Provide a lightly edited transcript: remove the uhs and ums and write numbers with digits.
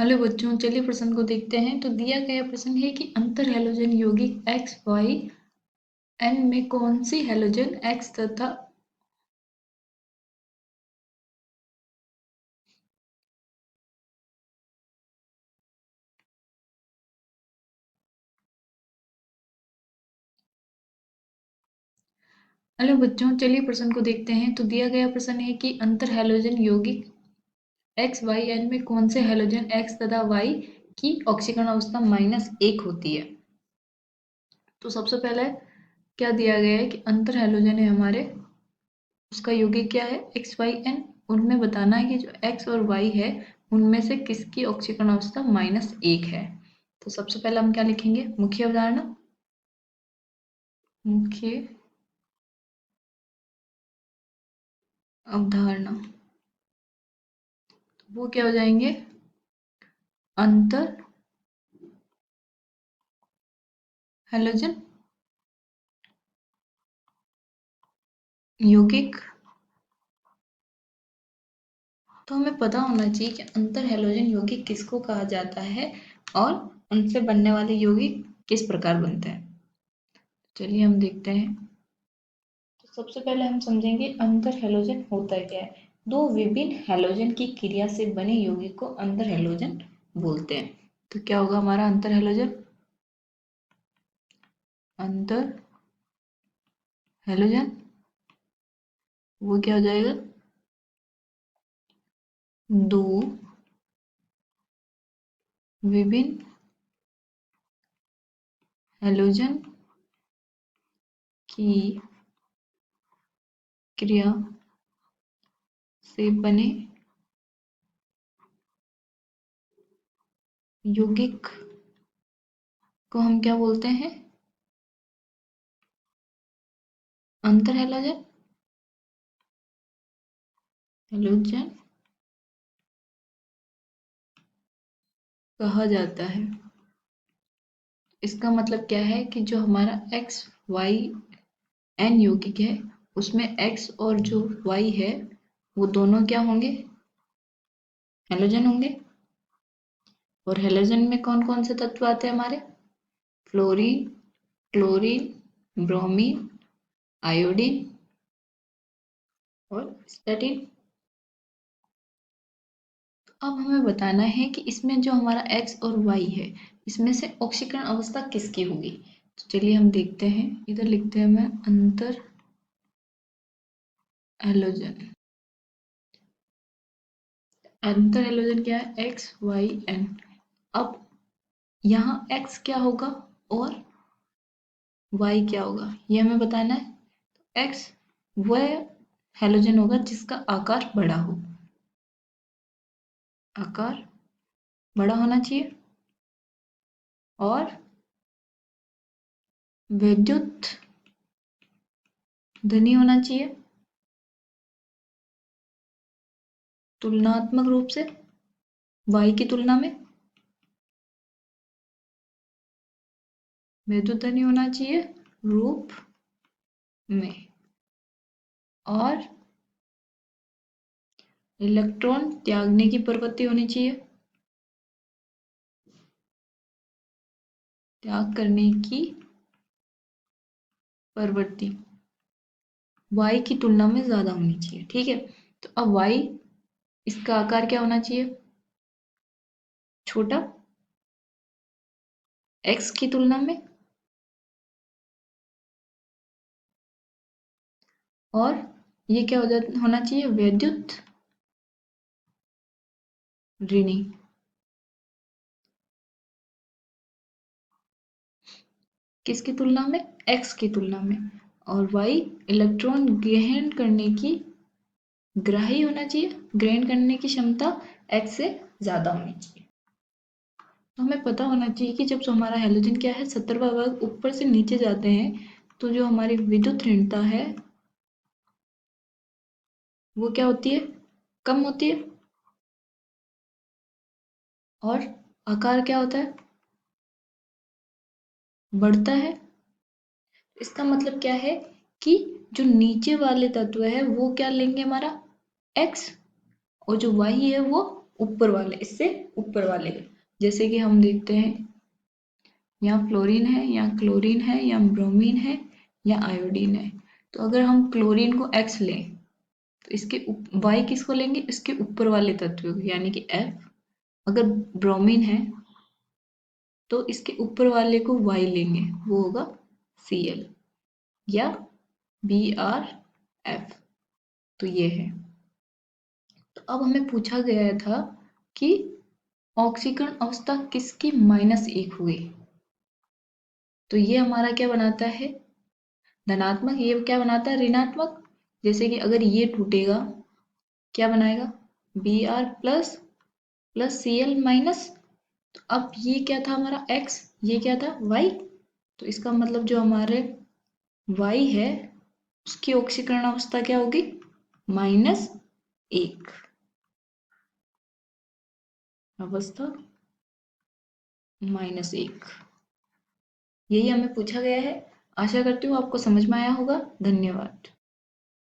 Hello बच्चों, चलिए प्रश्न को देखते हैं। तो दिया गया प्रश्न है कि अंतर हैलोजन यौगिक एक्स वाई एन में कौन सी हैलोजन एक्स तथा हेलो बच्चों, चलिए प्रश्न को देखते हैं। तो दिया गया प्रश्न है कि अंतर हैलोजन यौगिक एक्स वाई एन में कौन से हैलोजन एक्स तथा वाई की ऑक्सीकरण अवस्था -1 होती है। तो सबसे पहले क्या दिया गया है कि अंतर हैलोजन है हमारे, उसका यौगिक क्या है एक्स वाई एन। उनमें बताना है कि जो एक्स और वाई है उनमें से किसकी ऑक्सीकरण अवस्था -1 है। तो सबसे पहले हम क्या लिखेंगे, मुख्य अवधारणा। मुख्य अवधारणा वो क्या हो जाएंगे, अंतर हैलोजन यौगिक। तो हमें पता होना चाहिए कि अंतर हैलोजन यौगिक किसको कहा जाता है और उनसे बनने वाले यौगिक किस प्रकार बनते हैं। चलिए हम देखते हैं। तो सबसे पहले हम समझेंगे अंतर हैलोजन होता क्या है। दो विभिन्न हैलोजन की क्रिया से बने यौगिक को अंतर हैलोजन बोलते हैं। तो क्या होगा हमारा अंतर हैलोजन, अंतर हैलोजन वो क्या हो जाएगा, दो विभिन्न हैलोजन की क्रिया से बने यौगिक को हम क्या बोलते हैं, अंतर हैलोजन हैलोजन कहा जाता है। इसका मतलब क्या है कि जो हमारा एक्स वाई एन यौगिक है उसमें एक्स और जो वाई है वो दोनों क्या होंगे, हैलोजन होंगे। और हैलोजन में कौन कौन से तत्व आते हैं हमारे, फ्लोरीन, क्लोरीन, ब्रोमीन, आयोडीन और स्टैटिन। अब हमें बताना है कि इसमें जो हमारा एक्स और वाई है इसमें से ऑक्सीकरण अवस्था किसकी होगी। तो चलिए हम देखते हैं, इधर लिखते हैं मैं अंतर हैलोजन। अंतर हैलोजन क्या है, एक्स वाई एन। अब यहाँ एक्स क्या होगा और वाई क्या होगा ये हमें बताना है। एक्स वह हैलोजन होगा जिसका आकार बड़ा हो, आकार बड़ा होना चाहिए और विद्युत धनी होना चाहिए तुलनात्मक रूप से वाई की तुलना में। विद्युत धनी होना चाहिए रूप में और इलेक्ट्रॉन त्यागने की प्रवृत्ति होनी चाहिए, त्याग करने की प्रवृत्ति y की तुलना में ज्यादा होनी चाहिए। ठीक है, तो अब y इसका आकार क्या होना चाहिए, छोटा x की तुलना में। और ये क्या होना चाहिए, वैद्युत ऋणी। किसकी तुलना में, x की तुलना में। और y इलेक्ट्रॉन ग्रहण करने की, ग्राही होना चाहिए, ग्रहण करने की क्षमता x से ज्यादा होनी चाहिए। तो हमें पता होना चाहिए कि जब हमारा हैलोजन क्या है 70वां वर्ग ऊपर से नीचे जाते हैं तो जो हमारी विद्युत ऋणता है वो क्या होती है, कम होती है। और आकार क्या होता है, बढ़ता है। इसका मतलब क्या है कि जो नीचे वाले तत्व है वो क्या लेंगे हमारा x और जो y है वो ऊपर वाले, इससे ऊपर वाले। जैसे कि हम देखते हैं यहाँ फ्लोरीन है, यहाँ क्लोरीन है, यहाँ ब्रोमीन है, या आयोडीन है। तो अगर हम क्लोरीन को X लें तो इसके Y किसको लेंगे, इसके ऊपर वाले तत्व को, यानी कि F। अगर ब्रोमीन है तो इसके ऊपर वाले को Y लेंगे, वो होगा Cl या BrF। तो ये है। तो अब हमें पूछा गया था कि ऑक्सीकरण अवस्था किसकी -1 हुई। तो ये हमारा क्या बनाता है, धनात्मक। ये क्या बनाता है, ऋणात्मक। जैसे कि अगर ये टूटेगा क्या बनाएगा, Br plus plus Cl minus. तो अब ये क्या था हमारा X, ये क्या था Y। तो इसका मतलब जो हमारे Y है उसकी ऑक्सीकरण अवस्था क्या होगी, -1 अवस्था, -1। यही हमें पूछा गया है। आशा करती हूँ आपको समझ में आया होगा। धन्यवाद।